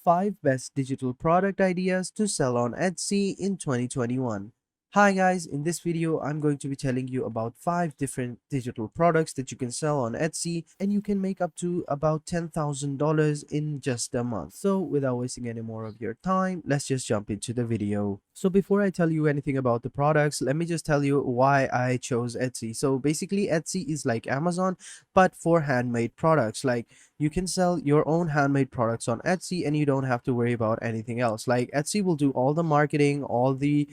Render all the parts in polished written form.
5 best digital product ideas to sell on Etsy in 2021. Hi guys, in this video I'm going to be telling you about 5 different digital products that you can sell on Etsy and you can make up to about $10,000 in just a month. So without wasting any more of your time, let's just jump into the video. So before I tell you anything about the products, let me just tell you why I chose Etsy. So basically Etsy is like Amazon but for handmade products. Like you can sell your own handmade products on Etsy and you don't have to worry about anything else. Like Etsy will do all the marketing, all the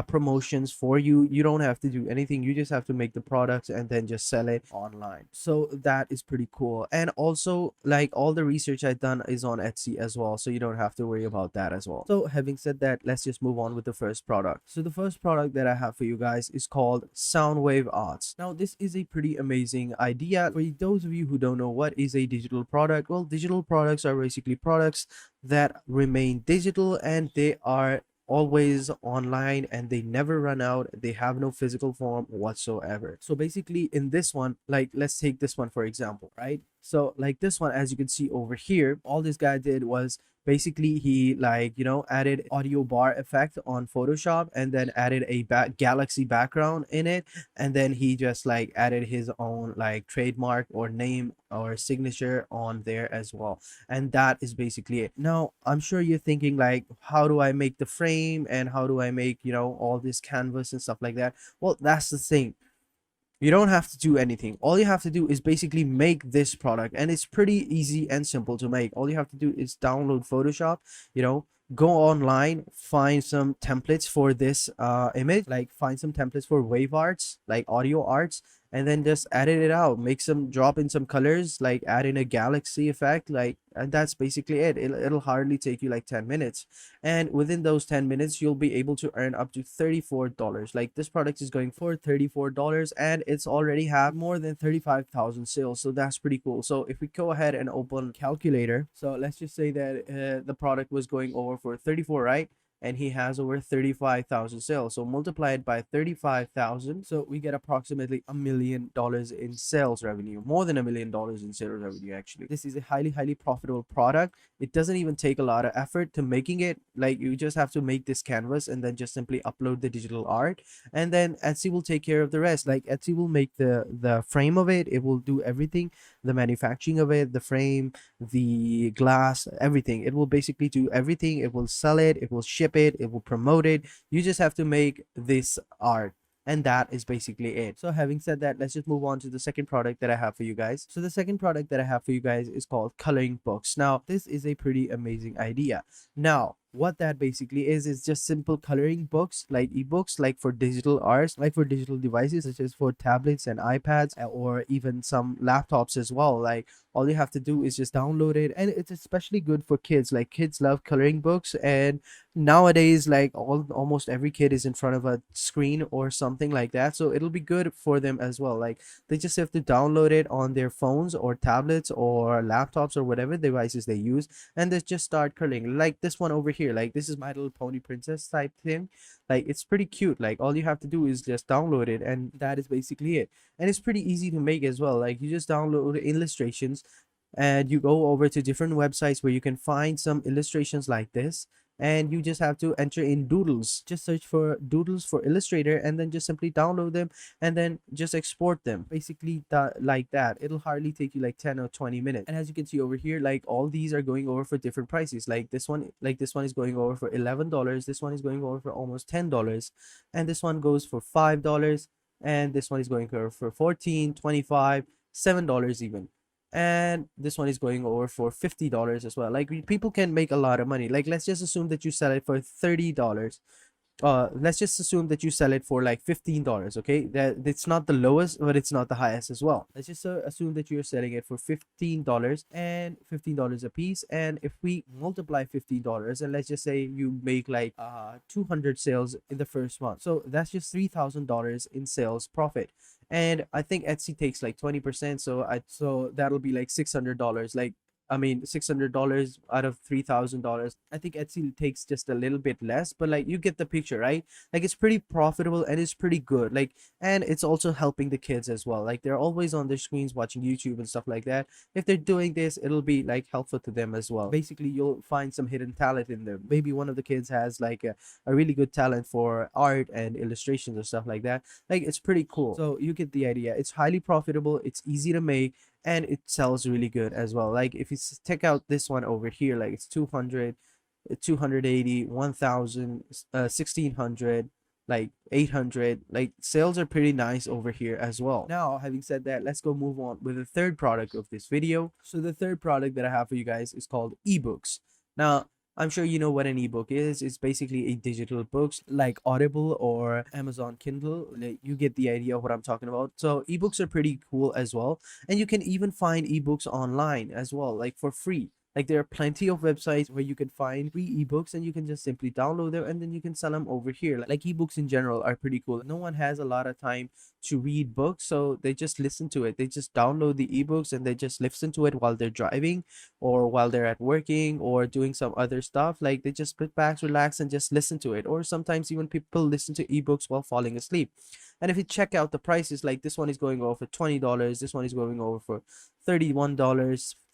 promotions for you. You don't have to do anything. You just have to make the products and then just sell it online. So that is pretty cool. And also, like, all the research I've done is on Etsy as well, so you don't have to worry about that as well. So having said that, let's just move on with the first product. So the first product that I have for you guys is called Soundwave Arts. Now this is a pretty amazing idea. For those of you who don't know what is a digital product, well, digital products are basically products that remain digital and they are always online and they never run out. They have no physical form whatsoever. So basically in this one, like, let's take this one for example, right? So like this one, as you can see over here, all this guy did was basically he, like, added audio bar effect on Photoshop and then added a galaxy background in it, and then he just like added his own like trademark or name or signature on there as well. And that is basically it. Now I'm sure you're thinking, like, how do I make the frame and how do I make, all this canvas and stuff like that? Well, that's the thing. You don't have to do anything. All you have to do is basically make this product, and it's pretty easy and simple to make. All you have to do is download Photoshop, go online, find some templates for this image, like find some templates for wave arts, like audio arts, and then just edit it out, make some, drop in some colors, like add in a galaxy effect, like, and that's basically it. It'll hardly take you like 10 minutes, and within those 10 minutes you'll be able to earn up to $34. Like, this product is going for $34 and it's already have more than 35,000 sales, so that's pretty cool. So if we go ahead and open calculator, so let's just say that the product was going over for 34, right? And he has over 35,000 sales, so multiply it by 35,000, so we get approximately $1 million in sales revenue, more than $1 million in sales revenue. Actually, this is a highly profitable product. It doesn't even take a lot of effort to making it. Like, you just have to make this canvas and then just simply upload the digital art, and then Etsy will take care of the rest. Like, Etsy will make the frame of it, it will do everything, the manufacturing of it, the frame, the glass, everything. It will basically do everything. It will sell it, it will ship it, it will promote it. You just have to make this art, and that is basically it. So having said that, let's just move on to the second product that I have for you guys. So the second product that I have for you guys is called coloring books. Now this is a pretty amazing idea. Now what that basically is just simple coloring books, like ebooks, like for digital arts, like for digital devices such as for tablets and iPads, or even some laptops as well. Like, all you have to do is just download it, and it's especially good for kids. Like, kids love coloring books, and nowadays, like, almost every kid is in front of a screen or something like that, so it'll be good for them as well. Like, they just have to download it on their phones or tablets or laptops or whatever devices they use, and they just start coloring. Like this one over here, like, this is My Little Pony Princess type thing. Like, it's pretty cute. Like, all you have to do is just download it, and that is basically it. And it's pretty easy to make as well. Like, you just download illustrations and you go over to different websites where you can find some illustrations like this, and you just have to enter in doodles. Just search for doodles for Illustrator and then just simply download them and then just export them. Basically that, like that, it'll hardly take you like 10 or 20 minutes. And as you can see over here, like, all these are going over for different prices. Like this one is going over for $11, this one is going over for almost $10, and this one goes for $5, and this one is going over for 14, 25, $7 even, and this one is going over for $50 as well. Like, people can make a lot of money. Like, let's just assume that you sell it for $30. Let's just assume that you sell it for like $15. Okay, that it's not the lowest but it's not the highest as well. Let's just assume that you're selling it for $15 and $15 a piece, and if we multiply $15, and let's just say you make like 200 sales in the first month, so that's just $3,000 in sales profit. And I think Etsy takes like 20%, so that'll be like $600. Like, I mean, $600 out of $3,000. I think Etsy takes just a little bit less, but like you get the picture, right? Like it's pretty profitable and it's pretty good. Like, and it's also helping the kids as well. Like they're always on their screens watching YouTube and stuff like that. If they're doing this, it'll be like helpful to them as well. Basically, you'll find some hidden talent in them. Maybe one of the kids has like a really good talent for art and illustrations or stuff like that. Like it's pretty cool. So you get the idea. It's highly profitable, it's easy to make, and it sells really good as well. Like if you check out this one over here, like it's 200, 280, 1000, 1600, like 800. Like sales are pretty nice over here as well. Now, having said that, let's go move on with the third product of this video. So the third product that I have for you guys is called ebooks. Now, I'm sure you know what an ebook is. It's basically a digital books like Audible or Amazon Kindle. Like, you get the idea of what I'm talking about. So ebooks are pretty cool as well. And you can even find ebooks online as well, like for free. Like there are plenty of websites where you can find free ebooks and you can just simply download them and then you can sell them over here. Like ebooks in general are pretty cool. No one has a lot of time to read books, so they just listen to it. They just download the ebooks and they just listen to it while they're driving or while they're at working or doing some other stuff. Like they just sit back, relax, and just listen to it. Or sometimes even people listen to ebooks while falling asleep. And if you check out the prices, like this one is going over for $20, this one is going over for $31,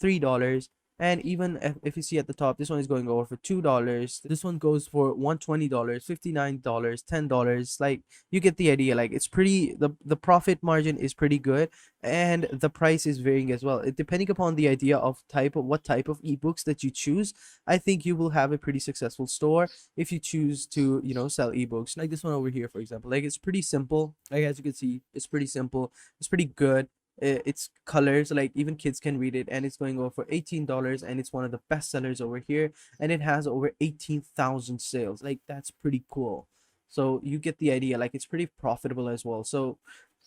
$3. And even if you see at the top, this one is going over for $2. This one goes for $120, $59, $10. Like you get the idea. Like it's pretty, the profit margin is pretty good, and the price is varying as well. Depending upon the idea of what type of ebooks that you choose, I think you will have a pretty successful store if you choose to, you know, sell ebooks. Like this one over here, for example. Like it's pretty simple. Like as you can see, it's pretty simple. It's pretty good. It's colors, like even kids can read it, and it's going over for $18, and it's one of the best sellers over here, and it has over 18,000 sales. Like that's pretty cool. So you get the idea. Like it's pretty profitable as well. So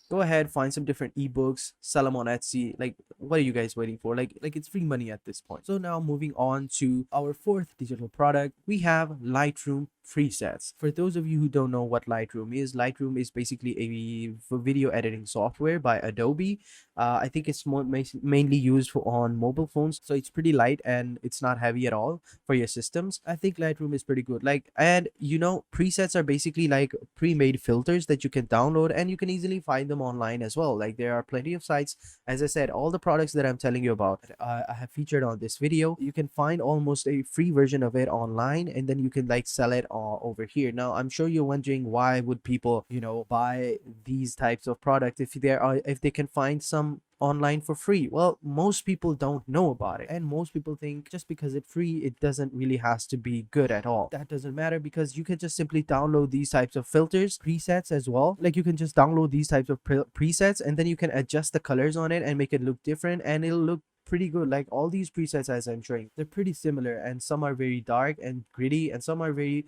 go ahead, find some different ebooks, sell them on Etsy. Like what are you guys waiting for? Like it's free money at this point. So now moving on to our fourth digital product, we have Lightroom presets. For those of you who don't know what Lightroom is basically a video editing software by Adobe. I think it's mainly used on mobile phones, so it's pretty light and it's not heavy at all for your systems. I think Lightroom is pretty good. Like, and you know, presets are basically like pre-made filters that you can download, and you can easily find them online as well. Like there are plenty of sites. As I said, all the products that I'm telling you about, I have featured on this video. You can find almost a free version of it online, and then you can like sell it over here. Now I'm sure you're wondering, why would people, you know, buy these types of products if they can find some online for free? Well, most people don't know about it, and most people think just because it's free, it doesn't really has to be good at all. That doesn't matter, because you can just simply download these types of filters, presets as well. Like you can just download these types of presets, and then you can adjust the colors on it and make it look different, and it'll look pretty good. Like all these presets, as I'm showing, they're pretty similar, and some are very dark and gritty, and some are very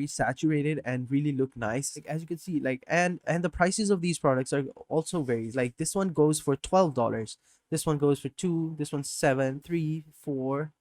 saturated and really look nice. Like as you can see, like and the prices of these products are also varies. Like this one goes for $12, this one goes for 2, this one's 7, 3, 4,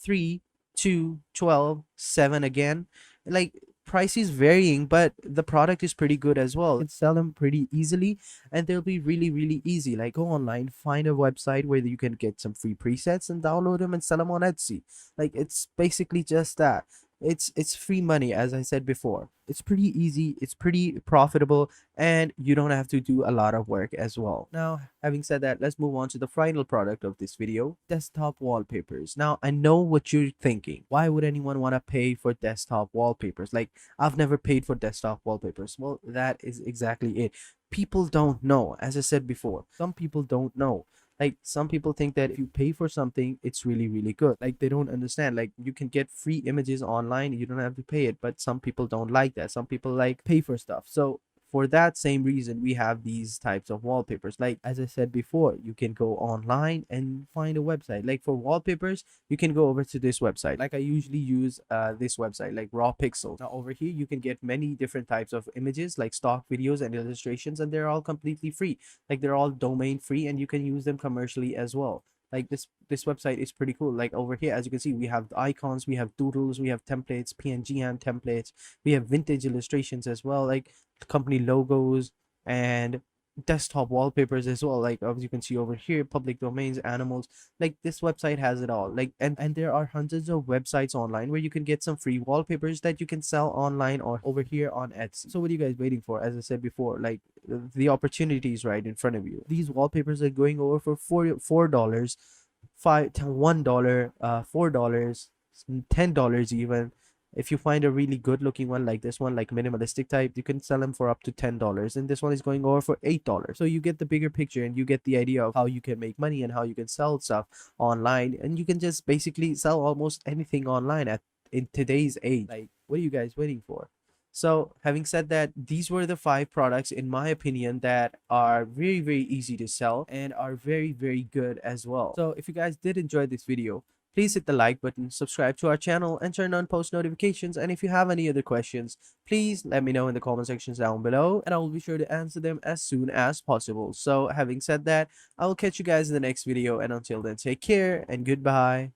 3, 2, 12, 7 again. Like price is varying, but the product is pretty good as well. You can sell them pretty easily, and they'll be really easy. Like go online, find a website where you can get some free presets and download them and sell them on Etsy. Like it's basically just that. It's free money, as I said before. It's pretty easy, it's pretty profitable, and you don't have to do a lot of work as well. Now, having said that, let's move on to the final product of this video, desktop wallpapers. Now, I know what you're thinking. Why would anyone want to pay for desktop wallpapers? Like, I've never paid for desktop wallpapers. Well, that is exactly it. People don't know. As I said before, some people don't know. Like some people think that if you pay for something, it's really good. Like they don't understand. Like you can get free images online, you don't have to pay it. But some people don't like that. Some people like pay for stuff. So for that same reason, we have these types of wallpapers. Like as I said before, you can go online and find a website. Like for wallpapers, you can go over to this website. Like I usually use this website, like Raw Pixels. Now over here, you can get many different types of images, like stock videos and illustrations, and they're all completely free. Like they're all domain free, and you can use them commercially as well. Like this website is pretty cool. Like over here, as you can see, we have icons, we have doodles, we have templates, PNG and templates, we have vintage illustrations as well, like company logos and desktop wallpapers as well, like as you can see over here, public domains, animals. Like this website has it all. Like, and there are hundreds of websites online where you can get some free wallpapers that you can sell online or over here on Etsy. So what are you guys waiting for? As I said before, like the opportunity is right in front of you. These wallpapers are going over for $4, $1, $4, $10 even. If you find a really good looking one like this one, like minimalistic type, you can sell them for up to $10, and this one is going over for $8. So you get the bigger picture and you get the idea of how you can make money and how you can sell stuff online, and you can just basically sell almost anything online at in today's age. Like, what are you guys waiting for? So having said that, these were the 5 products in my opinion that are very easy to sell and are very good as well. So if you guys did enjoy this video, please hit the like button, subscribe to our channel, and turn on post notifications. And if you have any other questions, please let me know in the comment sections down below, and I will be sure to answer them as soon as possible. So having said that, I will catch you guys in the next video, and until then, take care and goodbye.